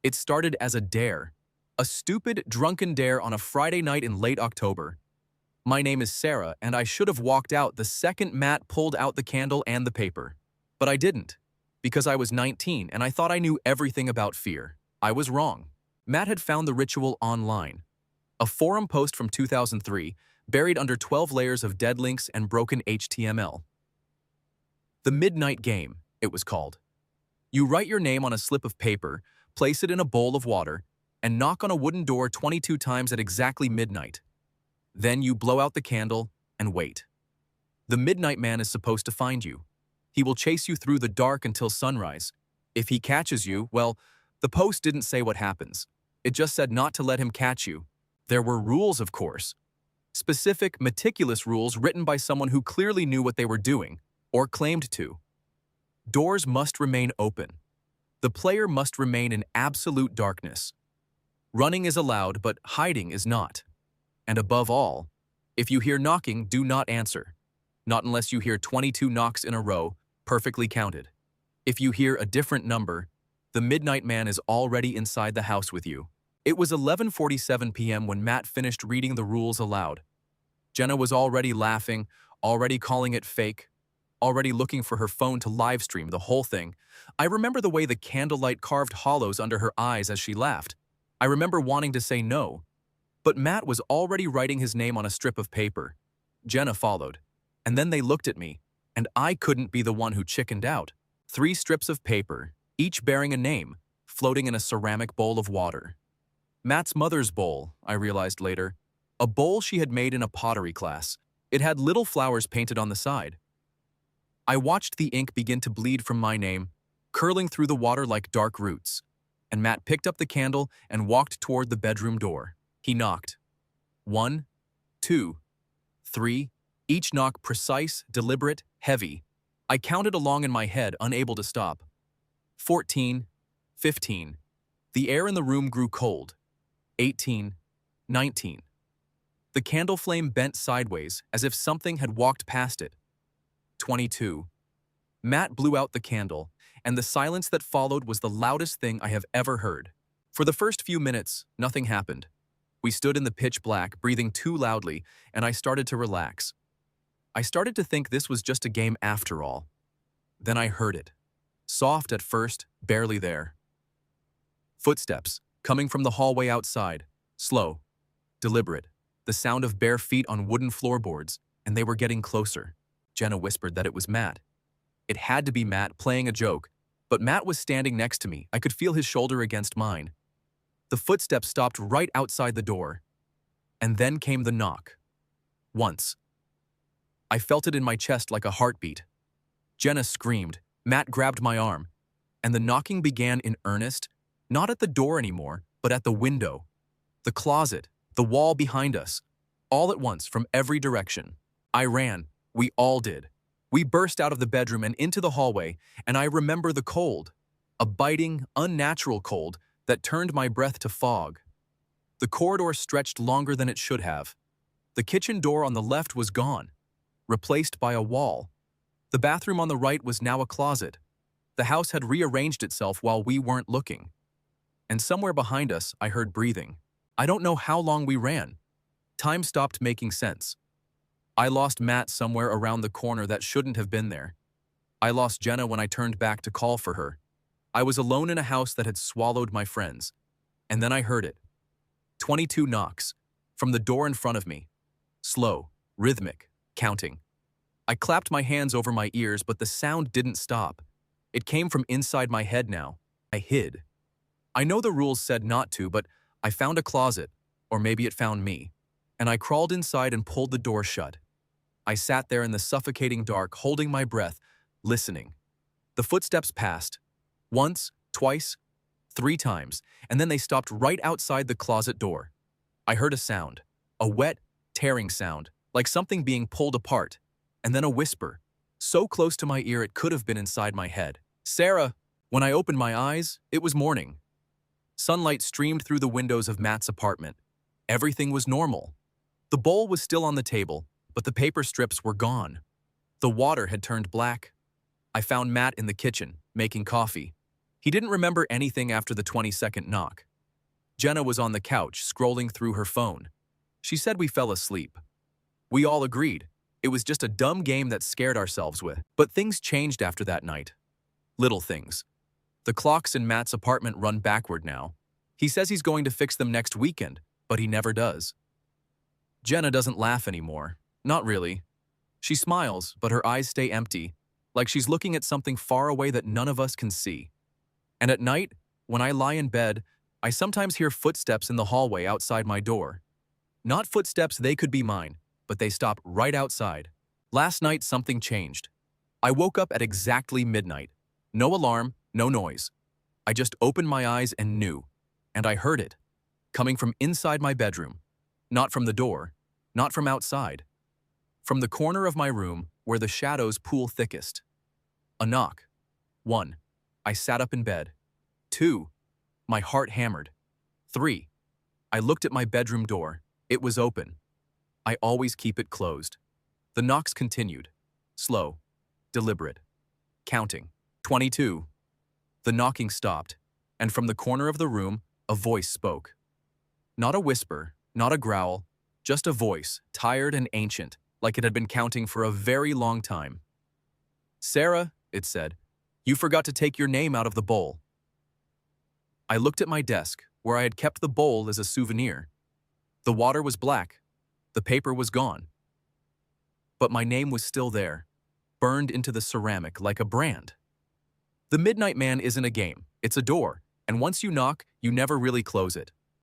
It started as a dare. A stupid, drunken dare on a Friday night in late October. My name is Sarah, and I should have walked out the second Matt pulled out the candle and the paper. But I didn't, because I was 19 and I thought I knew everything about fear. I was wrong. Matt had found the ritual online. A forum post from 2003, buried under 12 layers of dead links and broken HTML. The Midnight Game, it was called. You write your name on a slip of paper, place it in a bowl of water, and knock on a wooden door 22 times at exactly midnight. Then you blow out the candle and wait. The Midnight Man is supposed to find you. He will chase you through the dark until sunrise. If he catches you, well, the post didn't say what happens. It just said not to let him catch you. There were rules, of course. Specific, meticulous rules written by someone who clearly knew what they were doing, or claimed to. Doors must remain open. The player must remain in absolute darkness. Running is allowed, but hiding is not. And above all, if you hear knocking, do not answer. Not unless you hear 22 knocks in a row, perfectly counted. If you hear a different number, the Midnight Man is already inside the house with you. It was 11:47 p.m. when Matt finished reading the rules aloud. Jenna was already laughing, already calling it fake, already looking for her phone to livestream the whole thing. I remember the way the candlelight carved hollows under her eyes as she laughed. I remember wanting to say no, but Matt was already writing his name on a strip of paper. Jenna followed, and then they looked at me, and I couldn't be the one who chickened out. 3 strips of paper, each bearing a name, floating in a ceramic bowl of water. Matt's mother's bowl, I realized later. A bowl she had made in a pottery class. It had little flowers painted on the side. I watched the ink begin to bleed from my name, curling through the water like dark roots, and Matt picked up the candle and walked toward the bedroom door. He knocked. 1, 2, 3, each knock precise, deliberate, heavy. I counted along in my head, unable to stop. 14, 15. The air in the room grew cold. 18, 19. The candle flame bent sideways, as if something had walked past it. 22. Matt blew out the candle, and the silence that followed was the loudest thing I have ever heard. For the first few minutes, nothing happened. We stood in the pitch black, breathing too loudly, and I started to relax. I started to think this was just a game after all. Then I heard it. Soft at first, barely there. Footsteps, coming from the hallway outside. Slow, deliberate. The sound of bare feet on wooden floorboards, and they were getting closer. Jenna whispered that it was Matt. It had to be Matt playing a joke, but Matt was standing next to me. I could feel his shoulder against mine. The footsteps stopped right outside the door. And then came the knock. Once. I felt it in my chest like a heartbeat. Jenna screamed. Matt grabbed my arm. And the knocking began in earnest, not at the door anymore, but at the window, the closet, the wall behind us, all at once from every direction. I ran. We all did. We burst out of the bedroom and into the hallway, and I remember the cold, a biting, unnatural cold that turned my breath to fog. The corridor stretched longer than it should have. The kitchen door on the left was gone, replaced by a wall. The bathroom on the right was now a closet. The house had rearranged itself while we weren't looking. And somewhere behind us, I heard breathing. I don't know how long we ran. Time stopped making sense. I lost Matt somewhere around the corner that shouldn't have been there. I lost Jenna when I turned back to call for her. I was alone in a house that had swallowed my friends. And then I heard it. 22 knocks, from the door in front of me. Slow, rhythmic, counting. I clapped my hands over my ears, but the sound didn't stop. It came from inside my head now. I hid. I know the rules said not to, but I found a closet, or maybe it found me, and I crawled inside and pulled the door shut. I sat there in the suffocating dark, holding my breath, listening. The footsteps passed. Once, twice, 3 times, and then they stopped right outside the closet door. I heard a sound, a wet, tearing sound, like something being pulled apart, and then a whisper, so close to my ear it could have been inside my head. Sarah! When I opened my eyes, it was morning. Sunlight streamed through the windows of Matt's apartment. Everything was normal. The bowl was still on the table, but the paper strips were gone. The water had turned black. I found Matt in the kitchen, making coffee. He didn't remember anything after the 20-second knock. Jenna was on the couch, scrolling through her phone. She said we fell asleep. We all agreed. It was just a dumb game that scared ourselves with. But things changed after that night. Little things. The clocks in Matt's apartment run backward now. He says he's going to fix them next weekend, but he never does. Jenna doesn't laugh anymore. Not really. She smiles, but her eyes stay empty, like she's looking at something far away that none of us can see. And at night, when I lie in bed, I sometimes hear footsteps in the hallway outside my door. Not footsteps they could be mine, but they stop right outside. Last night, something changed. I woke up at exactly midnight. No alarm, no noise. I just opened my eyes and knew. And I heard it. Coming from inside my bedroom. Not from the door. Not from outside. From the corner of my room, where the shadows pool thickest. A knock. 1. I sat up in bed. 2. My heart hammered. 3. I looked at my bedroom door. It was open. I always keep it closed. The knocks continued. Slow. Deliberate. Counting. 22. The knocking stopped, and from the corner of the room, a voice spoke. Not a whisper, not a growl, just a voice, tired and ancient, like it had been counting for a very long time. "Sarah," it said, "you forgot to take your name out of the bowl." I looked at my desk, where I had kept the bowl as a souvenir. The water was black. The paper was gone. But my name was still there, burned into the ceramic like a brand. The Midnight Man isn't a game, it's a door, and once you knock, you never really close it.